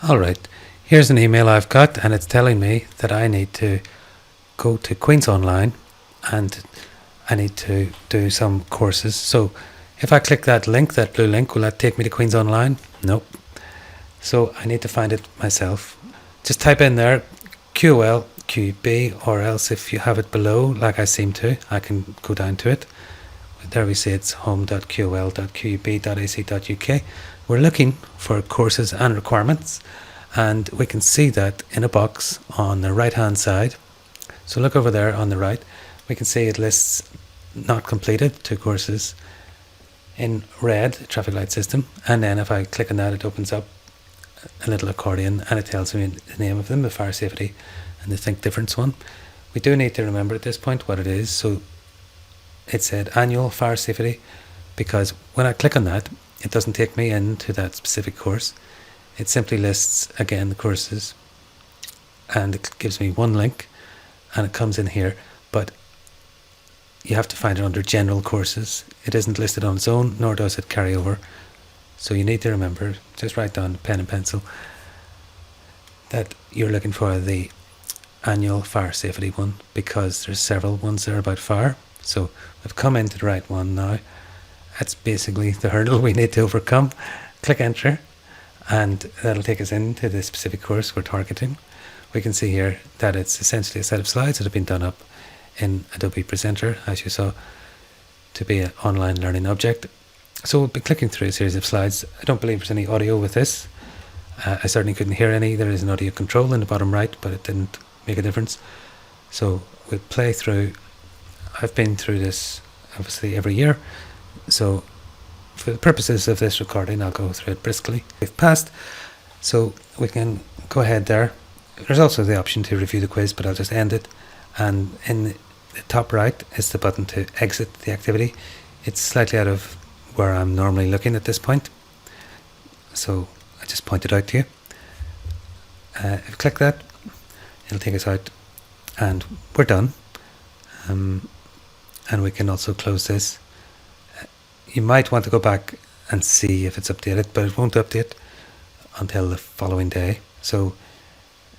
Alright, here's an email I've got, and it's telling me that I need to go to Queen's Online and I need to do some courses. So if I click that link, that blue link, will that take me to Queen's Online? Nope. So I need to find it myself. Just type in there QL, QUB, or else if you have it below, like I seem to, I can go down to it. There we see it's home.qol.qub.ac.uk. We're looking for courses and requirements, and we can see that in a box on the right hand side. So look over there on the right, we can see it lists not completed 2 courses in red, traffic light system, and then if I click on that, it opens up a little accordion and it tells me the name of them, the fire safety and the think difference one. We do need to remember at this point what it is. So it said annual fire safety, because when I click on that, it doesn't take me into that specific course. It simply lists again the courses, and it gives me one link and it comes in here, but you have to find it under general courses. It isn't listed on its own, nor does it carry over. So you need to remember, just write down pen and pencil, that you're looking for the annual fire safety one, because there's several ones there about fire. So we've come into the right one now. That's basically the hurdle we need to overcome. Click enter, and that'll take us into the specific course we're targeting. We can see here that it's essentially a set of slides that have been done up in Adobe Presenter, as you saw, to be an online learning object. So we'll be clicking through a series of slides. I don't believe there's any audio with this. I certainly couldn't hear any. There is an audio control in the bottom right, but it didn't make a difference. So we'll play through. I've been through this obviously every year, so for the purposes of this recording I'll go through it briskly. We've passed, so we can go ahead there. There's also the option to review the quiz, but I'll just end it, and in the top right is the button to exit the activity. It's slightly out of where I'm normally looking at this point, so I just point it out to you. If you click that, it'll take us out and we're done. And we can also close this. You might want to go back and see if it's updated, but it won't update until the following day. So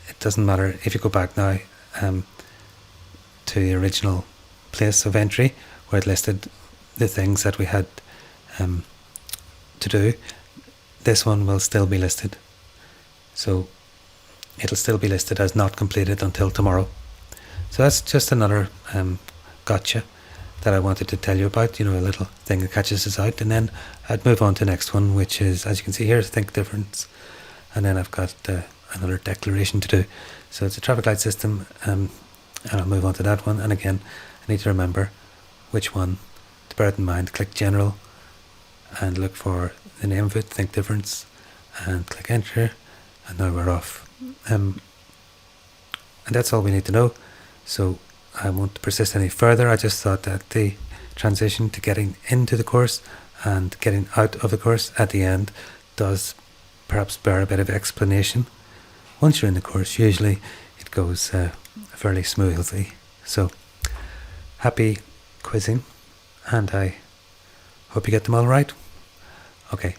it doesn't matter if you go back now to the original place of entry where it listed the things that we had to do. This one will still be listed. So it'll still be listed as not completed until tomorrow. So that's just another gotcha that I wanted to tell you about, a little thing that catches us out, and then I'd move on to the next one, which is, as you can see here, think difference, and then I've got another declaration to do. So it's a traffic light system, and I'll move on to that one, and again I need to remember which one to bear it in mind. Click general and look for the name of it, think difference, and click enter, and now we're off. And that's all we need to know. So I won't persist any further. I just thought that the transition to getting into the course and getting out of the course at the end does perhaps bear a bit of explanation. Once you're in the course, usually it goes fairly smoothly. So happy quizzing, and I hope you get them all right. Okay.